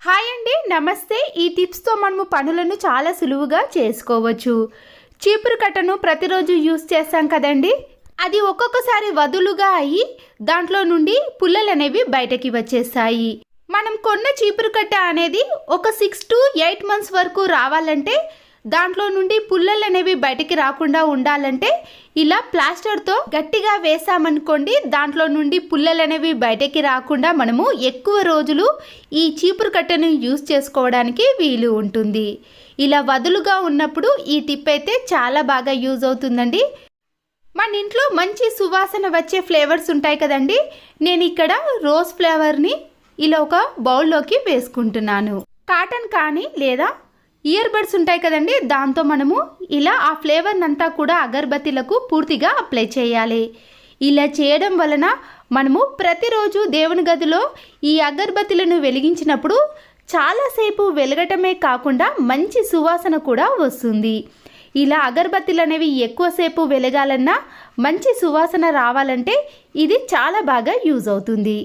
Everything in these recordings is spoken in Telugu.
హాయ్ అండి, నమస్తే. ఈ టిప్స్తో మనము పనులను చాలా సులువుగా చేసుకోవచ్చు. చీపురు కట్టను ప్రతిరోజు యూస్ చేస్తాం కదండి, అది ఒక్కొక్కసారి వదులుగా అయ్యి దాంట్లో నుండి పుల్లలు అనేవి బయటకి వచ్చేస్తాయి. మనం కొన్న చీపురు కట్ట అనేది ఒక 6 to 8 months వరకు రావాలంటే, దాంట్లో నుండి పుల్లలు అనేవి బయటికి రాకుండా ఉండాలంటే ఇలా ప్లాస్టర్తో గట్టిగా వేసామనుకోండి, దాంట్లో నుండి పుల్లలు అనేవి బయటికి రాకుండా మనము ఎక్కువ రోజులు ఈ చీపురు కట్టను యూస్ చేసుకోవడానికి వీలు ఉంటుంది. ఇలా వదులుగా ఉన్నప్పుడు ఈ టిప్ అయితే చాలా బాగా యూజ్ అవుతుందండి. మన ఇంట్లో మంచి సువాసన వచ్చే ఫ్లేవర్స్ ఉంటాయి కదండి, నేను ఇక్కడ రోజ్ ఫ్లేవర్ని ఇలా ఒక బౌల్లోకి వేసుకుంటున్నాను. కాటన్ కానీ లేదా ఇయర్ బడ్స్ ఉంటాయి కదండి, దాంతో మనము ఇలా ఆ ఫ్లేవర్ని అంతా కూడా అగరబత్తీలకు పూర్తిగా అప్లై చేయాలి. ఇలా చేయడం వలన మనము ప్రతిరోజు దేవుని గదిలో ఈ అగరబత్తీలను వెలిగించినప్పుడు చాలాసేపు వెలగటమే కాకుండా మంచి సువాసన కూడా వస్తుంది. ఇలా అగరబత్తీలు అనేవి ఎక్కువసేపు వెలగాలన్నా, మంచి సువాసన రావాలంటే ఇది చాలా బాగా యూజ్ అవుతుంది.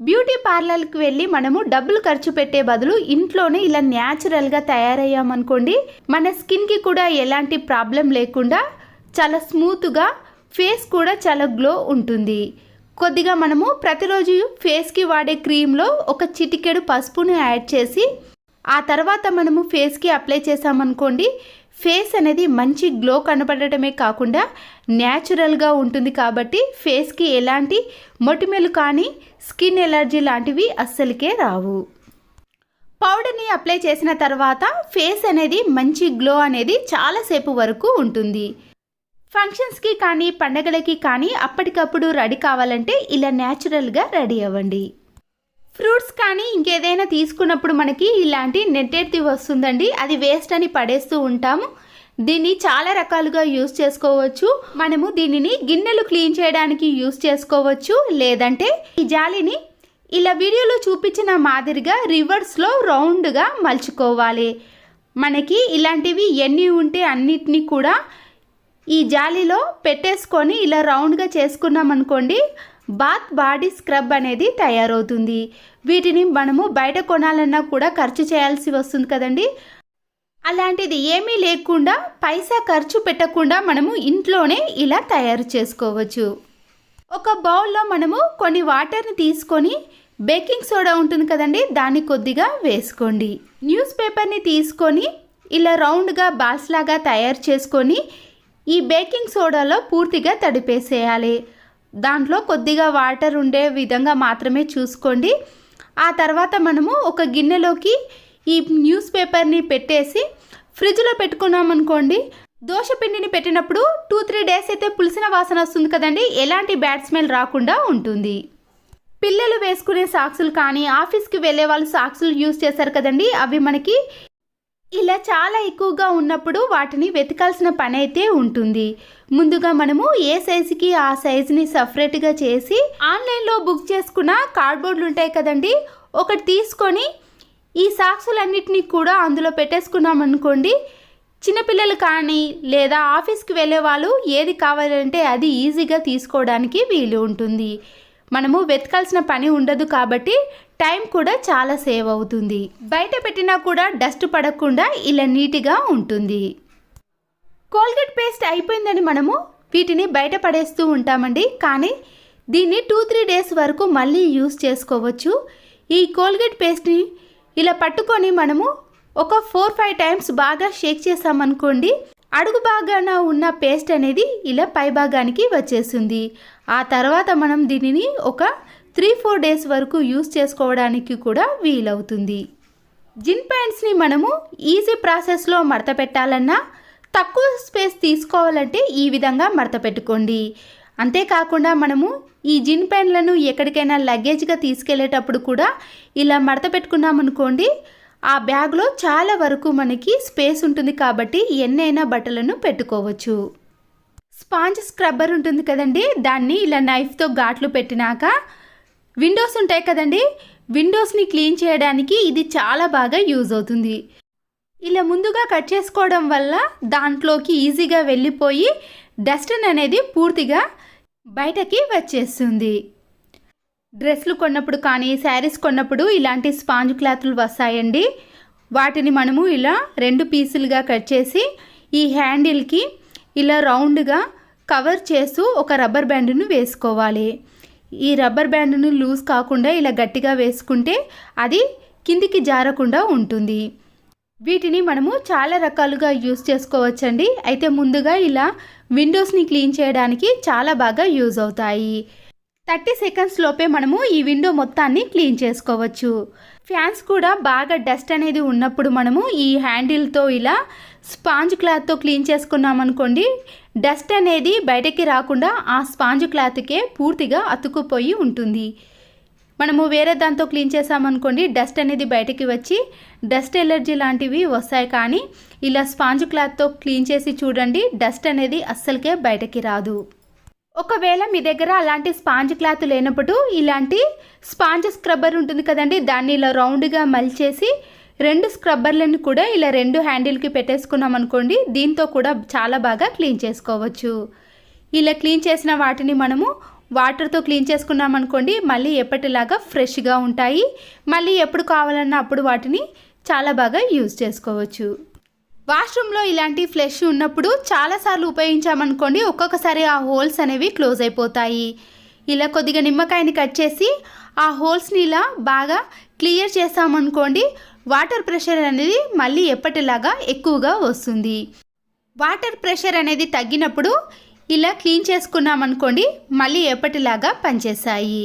బ్యూటీ పార్లర్కి వెళ్ళి మనము డబ్బులు ఖర్చు పెట్టే బదులు ఇంట్లోనే ఇలా న్యాచురల్గా తయారయ్యామనుకోండి, మన స్కిన్కి కూడా ఎలాంటి ప్రాబ్లం లేకుండా చాలా స్మూత్గా, ఫేస్ కూడా చాలా గ్లో ఉంటుంది. కొద్దిగా మనము ప్రతిరోజు ఫేస్కి వాడే క్రీమ్లో ఒక చిటికెడు పసుపుని యాడ్ చేసి ఆ తర్వాత మనము ఫేస్కి అప్లై చేసామనుకోండి, ఫేస్ అనేది మంచి గ్లో కనపడటమే కాకుండా న్యాచురల్గా ఉంటుంది. కాబట్టి ఫేస్కి ఎలాంటి మొటిమలు కానీ స్కిన్ ఎలర్జీ లాంటివి అస్సలకే రావు. పౌడర్ని అప్లై చేసిన తర్వాత ఫేస్ అనేది మంచి గ్లో అనేది చాలాసేపు వరకు ఉంటుంది. ఫంక్షన్స్కి కానీ పండగలకి కానీ అప్పటికప్పుడు రెడీ కావాలంటే ఇలా న్యాచురల్గా రెడీ అవ్వండి. ఫ్రూట్స్ కానీ ఇంకేదైనా తీసుకున్నప్పుడు మనకి ఇలాంటి నెట్టెత్తి వస్తుందండి, అది వేస్ట్ అని పడేస్తూ ఉంటాము. దీన్ని చాలా రకాలుగా యూస్ చేసుకోవచ్చు. మనము దీనిని గిన్నెలు క్లీన్ చేయడానికి యూస్ చేసుకోవచ్చు, లేదంటే ఈ జాలిని ఇలా వీడియోలో చూపించిన మాదిరిగా రివర్స్లో రౌండ్గా మలుచుకోవాలి. మనకి ఇలాంటివి ఎన్ని ఉంటే అన్నిటినీ కూడా ఈ జాలీలో పెట్టేసుకొని ఇలా రౌండ్గా చేసుకున్నాం అనుకోండి, బాత్ బాడీ స్క్రబ్ అనేది తయారవుతుంది. వీటిని మనము బయట కొనాలన్నా కూడా ఖర్చు చేయాల్సి వస్తుంది కదండి, అలాంటిది ఏమీ లేకుండా పైసా ఖర్చు పెట్టకుండా మనము ఇంట్లోనే ఇలా తయారు చేసుకోవచ్చు. ఒక బౌల్లో మనము కొన్ని వాటర్ని తీసుకొని బేకింగ్ సోడా ఉంటుంది కదండి, దాన్ని కొద్దిగా వేసుకోండి. న్యూస్ పేపర్ని తీసుకొని ఇలా రౌండ్గా బాల్స్ లాగా తయారు చేసుకొని ఈ బేకింగ్ సోడాలో పూర్తిగా తడిపేసేయాలి. దాంట్లో కొద్దిగా వాటర్ ఉండే విధంగా మాత్రమే చూసుకోండి. ఆ తర్వాత మనము ఒక గిన్నెలోకి ఈ న్యూస్ పేపర్ని పెట్టేసి ఫ్రిడ్జ్లో పెట్టుకున్నామనుకోండి, దోశపిండిని పెట్టినప్పుడు 2-3 days అయితే పులిసిన వాసన వస్తుంది కదండి, ఎలాంటి బ్యాడ్ స్మెల్ రాకుండా ఉంటుంది. పిల్లలు వేసుకునే సాక్సులు కానీ ఆఫీస్కి వెళ్ళే వాళ్ళు సాక్సులు యూజ్ చేస్తారు కదండి, అవి మనకి ఇలా చాలా ఎక్కువగా ఉన్నప్పుడు వాటిని వెతకాల్సిన పని అయితే ఉంటుంది. ముందుగా మనము ఏ సైజుకి ఆ సైజుని సపరేట్గా చేసి ఆన్లైన్లో బుక్ చేసుకున్న కార్డ్బోర్డులు ఉంటాయి కదండి, ఒకటి తీసుకొని ఈ సాక్సులన్నిటినీ కూడా అందులో పెట్టేసుకున్నాం అనుకోండి, చిన్నపిల్లలు కానీ లేదా ఆఫీస్కి వెళ్ళే వాళ్ళు ఏది కావాలంటే అది ఈజీగా తీసుకోవడానికి వీలు ఉంటుంది. మనము వెతకాల్సిన పని ఉండదు కాబట్టి టైం కూడా చాలా సేవ్ అవుతుంది. బయట పెట్టినా కూడా డస్ట్ పడకుండా ఇలా నీట్గా ఉంటుంది. కోల్గేట్ పేస్ట్ అయిపోయిందని మనము వీటిని బయట పడేస్తూ ఉంటామండి, కానీ దీన్ని 2-3 days వరకు మళ్ళీ యూస్ చేసుకోవచ్చు. ఈ కోల్గేట్ పేస్ట్ని ఇలా పట్టుకొని మనము ఒక 4-5 times బాగా షేక్ చేసామనుకోండి, అడుగు భాగాన ఉన్న పేస్ట్ అనేది ఇలా పై భాగానికి వచ్చేస్తుంది. ఆ తర్వాత మనం దీనిని ఒక 3-4 days వరకు యూస్ చేసుకోవడానికి కూడా వీలవుతుంది. జిన్ ప్యాంట్స్ని మనము ఈజీ ప్రాసెస్లో మడత పెట్టాలన్నా, తక్కువ స్పేస్ తీసుకోవాలంటే ఈ విధంగా మడత పెట్టుకోండి. అంతేకాకుండా మనము ఈ జిన్ ప్యాంట్లను ఎక్కడికైనా లగేజ్గా తీసుకెళ్లేటప్పుడు కూడా ఇలా మడత పెట్టుకున్నామనుకోండి, ఆ బ్యాగ్లో చాలా వరకు మనకి స్పేస్ ఉంటుంది కాబట్టి ఎన్నైనా బట్టలను పెట్టుకోవచ్చు. స్పాంజ్ స్క్రబ్బర్ ఉంటుంది కదండి, దాన్ని ఇలా నైఫ్తో ఘాట్లు పెట్టినాక విండోస్ ఉంటాయి కదండి, విండోస్ని క్లీన్ చేయడానికి ఇది చాలా బాగా యూజ్ అవుతుంది. ఇలా ముందుగా కట్ చేసుకోవడం వల్ల దాంట్లోకి ఈజీగా వెళ్ళిపోయి డస్ట్ అనేది పూర్తిగా బయటకి వచ్చేస్తుంది. డ్రెస్లు కొన్నప్పుడు కానీ శారీస్ కొన్నప్పుడు ఇలాంటి స్పాంజ్ క్లాత్లు వస్తాయండి. వాటిని మనము ఇలా 2 పీసులుగా కట్ చేసి ఈ హ్యాండిల్కి ఇలా రౌండ్గా కవర్ చేస్తూ ఒక రబ్బర్ బ్యాండ్ను వేసుకోవాలి. ఈ రబ్బర్ బ్యాండ్ను లూజ్ కాకుండా ఇలా గట్టిగా వేసుకుంటే అది కిందికి జారకుండా ఉంటుంది. వీటిని మనము చాలా రకాలుగా యూస్ చేసుకోవచ్చండి. అయితే ముందుగా ఇలా విండోస్ని క్లీన్ చేయడానికి చాలా బాగా యూజ్ అవుతాయి. 30 సెకండ్స్ లోపే మనము ఈ విండో మొత్తాన్ని క్లీన్ చేసుకోవచ్చు. ఫ్యాన్స్ కూడా బాగా డస్ట్ అనేది ఉన్నప్పుడు మనము ఈ హ్యాండిల్తో ఇలా స్పాంజ్ క్లాత్తో క్లీన్ చేసుకున్నామనుకోండి, డస్ట్ అనేది బయటకి రాకుండా ఆ స్పాంజ్ క్లాత్కే పూర్తిగా అతుక్కుపోయి ఉంటుంది. మనము వేరే దాంతో క్లీన్ చేసామనుకోండి, డస్ట్ అనేది బయటకి వచ్చి డస్ట్ ఎలర్జీ లాంటివి వస్తాయి. కానీ ఇలా స్పాంజ్ క్లాత్తో క్లీన్ చేసి చూడండి, డస్ట్ అనేది అస్సలకే బయటకి రాదు. ఒకవేళ మీ దగ్గర అలాంటి స్పాంజ్ క్లాత్ లేనప్పుడు ఇలాంటి స్పాంజ్ స్క్రబ్బర్ ఉంటుంది కదండి, దాన్ని ఇలా రౌండ్గా మలిచేసి 2 స్క్రబ్బర్లను కూడా ఇలా 2 హ్యాండిల్కి పెట్టేసుకున్నాం అనుకోండి, దీంతో కూడా చాలా బాగా క్లీన్ చేసుకోవచ్చు. ఇలా క్లీన్ చేసిన వాటిని మనము వాటర్తో క్లీన్ చేసుకున్నాం అనుకోండి, మళ్ళీ ఎప్పటిలాగా ఫ్రెష్గా ఉంటాయి. మళ్ళీ ఎప్పుడు కావాలన్నా అప్పుడు వాటిని చాలా బాగా యూజ్ చేసుకోవచ్చు. వాష్రూమ్లో ఇలాంటి ఫ్లష్ ఉన్నప్పుడు చాలాసార్లు ఉపయోగించామనుకోండి, ఒక్కొక్కసారి ఆ హోల్స్ అనేవి క్లోజ్ అయిపోతాయి. ఇలా కొద్దిగా నిమ్మకాయని కట్ చేసి ఆ హోల్స్ని ఇలా బాగా క్లియర్ చేసామనుకోండి, వాటర్ ప్రెషర్ అనేది మళ్ళీ ఎప్పటిలాగా ఎక్కువగా వస్తుంది. వాటర్ ప్రెషర్ అనేది తగ్గినప్పుడు ఇలా క్లీన్ చేసుకున్నామనుకోండి, మళ్ళీ ఎప్పటిలాగా పనిచేస్తాయి.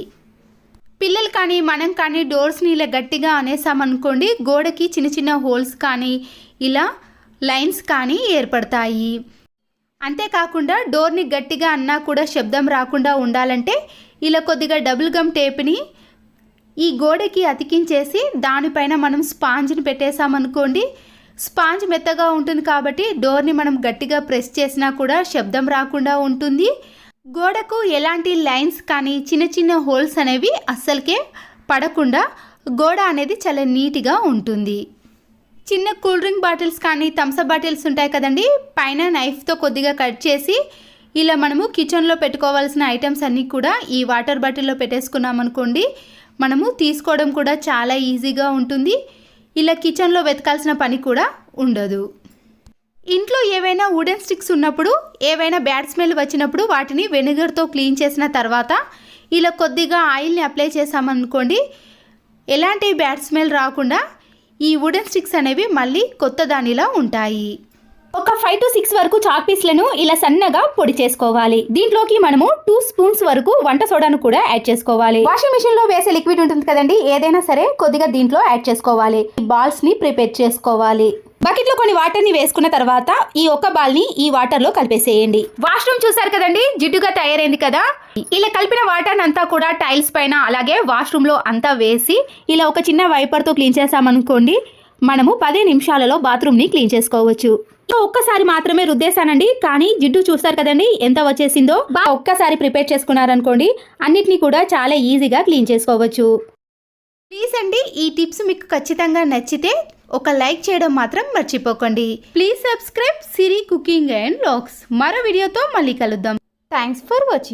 పిల్లలు కానీ మనం కానీ డోర్స్ని ఇలా గట్టిగా అనేసామనుకోండి, గోడకి చిన్న చిన్న హోల్స్ కానీ ఇలా లైన్స్ కానీ ఏర్పడతాయి. అంతేకాకుండా డోర్ని గట్టిగా అన్నా కూడా శబ్దం రాకుండా ఉండాలంటే ఇలా కొద్దిగా డబుల్ గమ్ టేప్ని ఈ గోడకి అతికించేసి దానిపైన మనం స్పాంజ్ని పెట్టేసామనుకోండి, స్పాంజ్ మెత్తగా ఉంటుంది కాబట్టి డోర్ని మనం గట్టిగా ప్రెస్ చేసినా కూడా శబ్దం రాకుండా ఉంటుంది. గోడకు ఎలాంటి లైన్స్ కానీ చిన్న చిన్న హోల్స్ అనేవి అస్సలకే పడకుండా గోడ అనేది చాలా నీట్గా ఉంటుంది. చిన్న కూల్ డ్రింక్ బాటిల్స్ కానీ థమ్స్అప్ బాటిల్స్ ఉంటాయి కదండి, పైన నైఫ్తో కొద్దిగా కట్ చేసి ఇలా మనము కిచెన్లో పెట్టుకోవాల్సిన ఐటమ్స్ అన్నీ కూడా ఈ వాటర్ బాటిల్లో పెట్టేసుకున్నామనుకోండి, మనము తీసుకోవడం కూడా చాలా ఈజీగా ఉంటుంది. ఇలా కిచెన్లో వెతకాల్సిన పని కూడా ఉండదు. ఇంట్లో ఏవైనా వుడెన్ స్టిక్స్ ఉన్నప్పుడు ఏవైనా బ్యాడ్ స్మెల్ వచ్చినప్పుడు వాటిని వెనిగర్తో క్లీన్ చేసిన తర్వాత ఇలా కొద్దిగా ఆయిల్ని అప్లై చేసామనుకోండి, ఎలాంటి బ్యాడ్ స్మెల్ రాకుండా ఈ వుడెన్ స్టిక్స్ అనేవి మళ్ళీ కొత్త దానిలా ఉంటాయి. ఒక 5 to 6 వరకు చాక్ పీస్లను ఇలా సన్నగా పొడి చేసుకోవాలి. దీంట్లోకి మనము 2 స్పూన్స్ వరకు వంట సోడాను కూడా యాడ్ చేసుకోవాలి. వాషింగ్ మిషన్ లో వేసే లిక్విడ్ ఉంటుంది కదండి, ఏదైనా సరే కొద్దిగా దీంట్లో యాడ్ చేసుకోవాలి. బాల్స్ ని ప్రిపేర్ చేసుకోవాలి. బకెట్ లో కొన్ని వాటర్ ని వేసుకున్న తర్వాత ఈ ఒక్క బాల్ ని ఈ వాటర్ లో కలిపేసేయండి. వాష్రూమ్ చూసారు కదండి, జిడ్డుగా తయారైంది కదా. ఇలా కలిపిన వాటర్ అంతా కూడా టైల్స్ పైన అలాగే వాష్రూమ్ లో అంతా వేసి ఇలా ఒక చిన్న వైపర్ తో క్లీన్ చేసామనుకోండి, మనము 10 నిమిషాలలో బాత్రూమ్ ని క్లీన్ చేసుకోవచ్చు. ఒక్కసారి మాత్రమే రుద్దేశానండి, కానీ జిడ్డు చూస్తారు కదండి ఎంత వచ్చేసిందో. ఒక్కసారి ప్రిపేర్ చేసుకున్నారనుకోండి, అన్నిటినీ కూడా చాలా ఈజీగా క్లీన్ చేసుకోవచ్చు. ప్లీజ్ అండి, ఈ టిప్స్ మీకు ఖచ్చితంగా నచ్చితే ఒక లైక్ చేయడం మాత్రం మర్చిపోకండి. Please subscribe Siri cooking and vlogs. మరో వీడియోతో మళ్ళీ కలుద్దాం. Thanks for watching.